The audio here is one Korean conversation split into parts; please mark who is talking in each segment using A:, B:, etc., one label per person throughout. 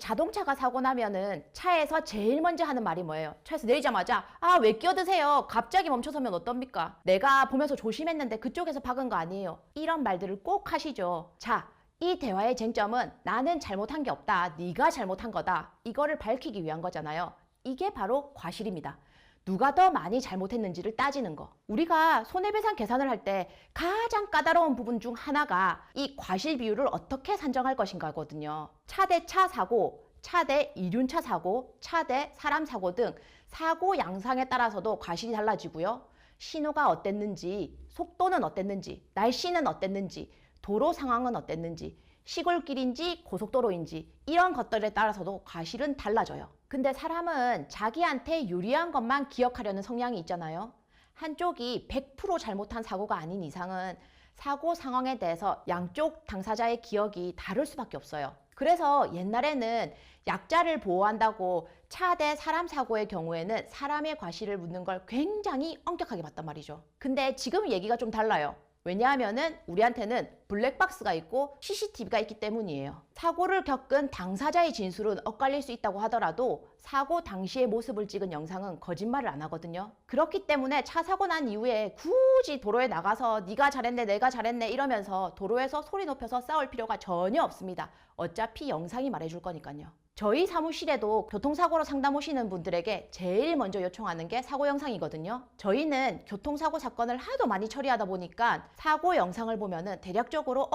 A: 자동차가 사고 나면은 차에서 제일 먼저 하는 말이 뭐예요? 차에서 내리자마자 왜 끼어드세요? 갑자기 멈춰서면 어떻습니까? 내가 보면서 조심했는데 그쪽에서 박은 거 아니에요. 이런 말들을 꼭 하시죠. 자, 이 대화의 쟁점은 나는 잘못한 게 없다. 네가 잘못한 거다. 이거를 밝히기 위한 거잖아요. 이게 바로 과실입니다. 누가 더 많이 잘못했는지를 따지는 거. 우리가 손해배상 계산을 할 때 가장 까다로운 부분 중 하나가 이 과실 비율을 어떻게 산정할 것인가거든요. 차 대 차 사고, 차 대 이륜차 사고, 차 대 사람 사고 등 사고 양상에 따라서도 과실이 달라지고요. 신호가 어땠는지, 속도는 어땠는지, 날씨는 어땠는지, 도로 상황은 어땠는지, 시골길인지 고속도로인지 이런 것들에 따라서도 과실은 달라져요. 근데 사람은 자기한테 유리한 것만 기억하려는 성향이 있잖아요. 한쪽이 100% 잘못한 사고가 아닌 이상은 사고 상황에 대해서 양쪽 당사자의 기억이 다를 수밖에 없어요. 그래서 옛날에는 약자를 보호한다고 차 대 사람 사고의 경우에는 사람의 과실을 묻는 걸 굉장히 엄격하게 봤단 말이죠. 근데 지금 얘기가 좀 달라요. 왜냐하면은 우리한테는 블랙박스가 있고 CCTV가 있기 때문이에요. 사고를 겪은 당사자의 진술은 엇갈릴 수 있다고 하더라도 사고 당시의 모습을 찍은 영상은 거짓말을 안 하거든요. 그렇기 때문에 차 사고 난 이후에 굳이 도로에 나가서 네가 잘했네 내가 잘했네 이러면서 도로에서 소리 높여서 싸울 필요가 전혀 없습니다. 어차피 영상이 말해줄 거니까요. 저희 사무실에도 교통사고로 상담 오시는 분들에게 제일 먼저 요청하는 게 사고 영상이거든요. 저희는 교통사고 사건을 하도 많이 처리하다 보니까 사고 영상을 보면은 대략적으로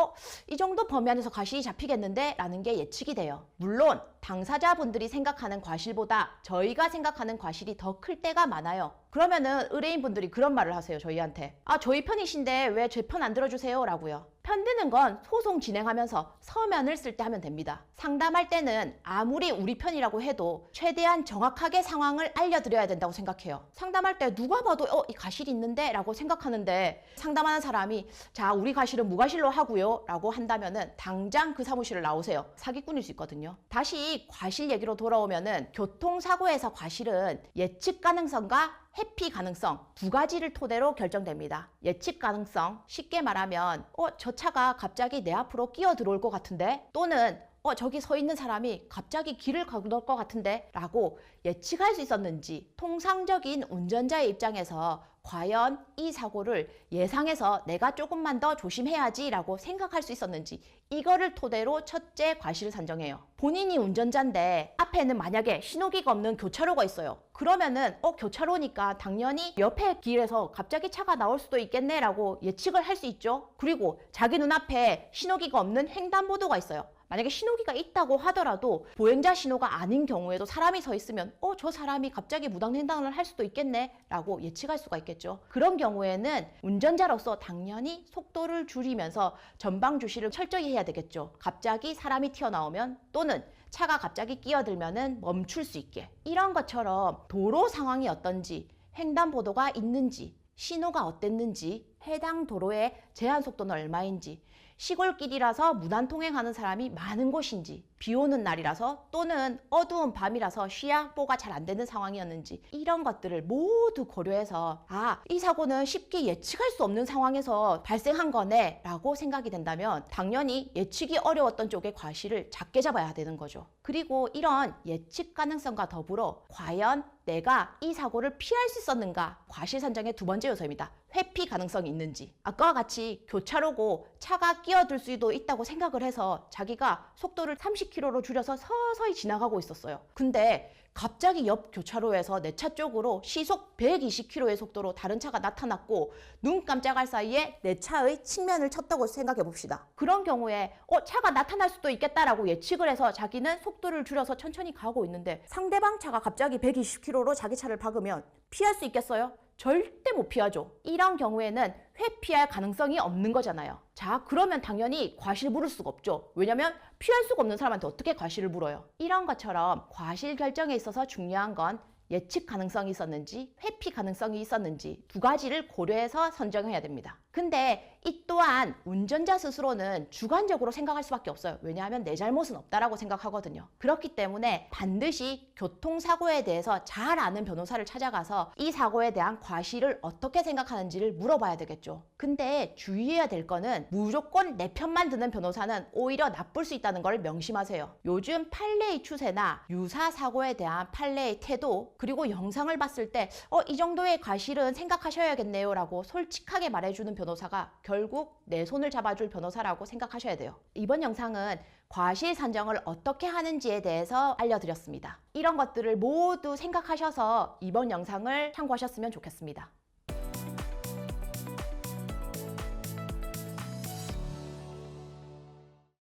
A: 이 정도 범위 안에서 과실이 잡히겠는데? 라는 게 예측이 돼요. 물론 당사자분들이 생각하는 과실보다 저희가 생각하는 과실이 더 클 때가 많아요. 그러면은 의뢰인분들이 그런 말을 하세요. 저희한테. 저희 편이신데 왜 제 편 안 들어주세요? 라고요. 편드는 건 소송 진행하면서 서면을 쓸 때 하면 됩니다. 상담할 때는 아무리 우리 편이라고 해도 최대한 정확하게 상황을 알려드려야 된다고 생각해요. 상담할 때 누가 봐도 이 과실이 있는데? 라고 생각하는데 상담하는 사람이 자 우리 과실은 무과실로 하고요 라고 한다면은 당장 그 사무실을 나오세요. 사기꾼일 수 있거든요. 다시 과실 얘기로 돌아오면은 교통사고에서 과실은 예측 가능성과 회피 가능성 두 가지를 토대로 결정됩니다. 예측 가능성, 쉽게 말하면 저 차가 갑자기 내 앞으로 끼어 들어올 것 같은데 또는 저기 서 있는 사람이 갑자기 길을 건널 것 같은데 라고 예측할 수 있었는지 통상적인 운전자의 입장에서 과연 이 사고를 예상해서 내가 조금만 더 조심해야지 라고 생각할 수 있었는지 이거를 토대로 첫째 과실을 산정해요. 본인이 운전자인데 앞에는 만약에 신호기가 없는 교차로가 있어요. 그러면은 교차로니까 당연히 옆에 길에서 갑자기 차가 나올 수도 있겠네 라고 예측을 할 수 있죠. 그리고 자기 눈앞에 신호기가 없는 횡단보도가 있어요. 만약에 신호기가 있다고 하더라도 보행자 신호가 아닌 경우에도 사람이 서 있으면 저 사람이 갑자기 무단횡단을 할 수도 있겠네 라고 예측할 수가 있겠죠. 그런 경우에는 운전자로서 당연히 속도를 줄이면서 전방 주시를 철저히 해야 되겠죠. 갑자기 사람이 튀어나오면 또는 차가 갑자기 끼어들면은 멈출 수 있게. 이런 것처럼 도로 상황이 어떤지, 횡단보도가 있는지, 신호가 어땠는지, 해당 도로의 제한 속도는 얼마인지, 시골길이라서 무단통행하는 사람이 많은 곳인지, 비 오는 날이라서 또는 어두운 밤이라서 시야 확보가 잘 안 되는 상황이었는지 이런 것들을 모두 고려해서 이 사고는 쉽게 예측할 수 없는 상황에서 발생한 거네 라고 생각이 된다면 당연히 예측이 어려웠던 쪽의 과실을 작게 잡아야 되는 거죠. 그리고 이런 예측 가능성과 더불어 과연 내가 이 사고를 피할 수 있었는가 과실 산정의 두 번째 요소입니다. 회피 가능성이 있는지. 아까와 같이 교차로고 차가 끼어들 수도 있다고 생각을 해서 자기가 속도를 30km로 줄여서 서서히 지나가고 있었어요. 근데 갑자기 옆 교차로에서 내 차 쪽으로 시속 120km의 속도로 다른 차가 나타났고 눈 깜짝할 사이에 내 차의 측면을 쳤다고 생각해 봅시다. 그런 경우에 차가 나타날 수도 있겠다라고 예측을 해서 자기는 속도를 줄여서 천천히 가고 있는데 상대방 차가 갑자기 120km로 자기 차를 박으면 피할 수 있겠어요? 절대 못 피하죠. 이런 경우에는 회피할 가능성이 없는 거잖아요. 자, 그러면 당연히 과실 물을 수가 없죠. 왜냐면 피할 수가 없는 사람한테 어떻게 과실을 물어요? 이런 것처럼 과실 결정에 있어서 중요한 건 예측 가능성이 있었는지 회피 가능성이 있었는지 두 가지를 고려해서 선정해야 됩니다. 근데 이 또한 운전자 스스로는 주관적으로 생각할 수밖에 없어요. 왜냐하면 내 잘못은 없다라고 생각하거든요. 그렇기 때문에 반드시 교통사고에 대해서 잘 아는 변호사를 찾아가서 이 사고에 대한 과실을 어떻게 생각하는지를 물어봐야 되겠죠. 근데 주의해야 될 거는 무조건 내 편만 드는 변호사는 오히려 나쁠 수 있다는 걸 명심하세요. 요즘 판례의 추세나 유사 사고에 대한 판례의 태도, 그리고 영상을 봤을 때 이 정도의 과실은 생각하셔야겠네요 라고 솔직하게 말해주는 변호사가 결국 내 손을 잡아줄 변호사라고 생각하셔야 돼요. 이번 영상은 과실 산정을 어떻게 하는지에 대해서 알려드렸습니다. 이런 것들을 모두 생각하셔서 이번 영상을 참고하셨으면 좋겠습니다.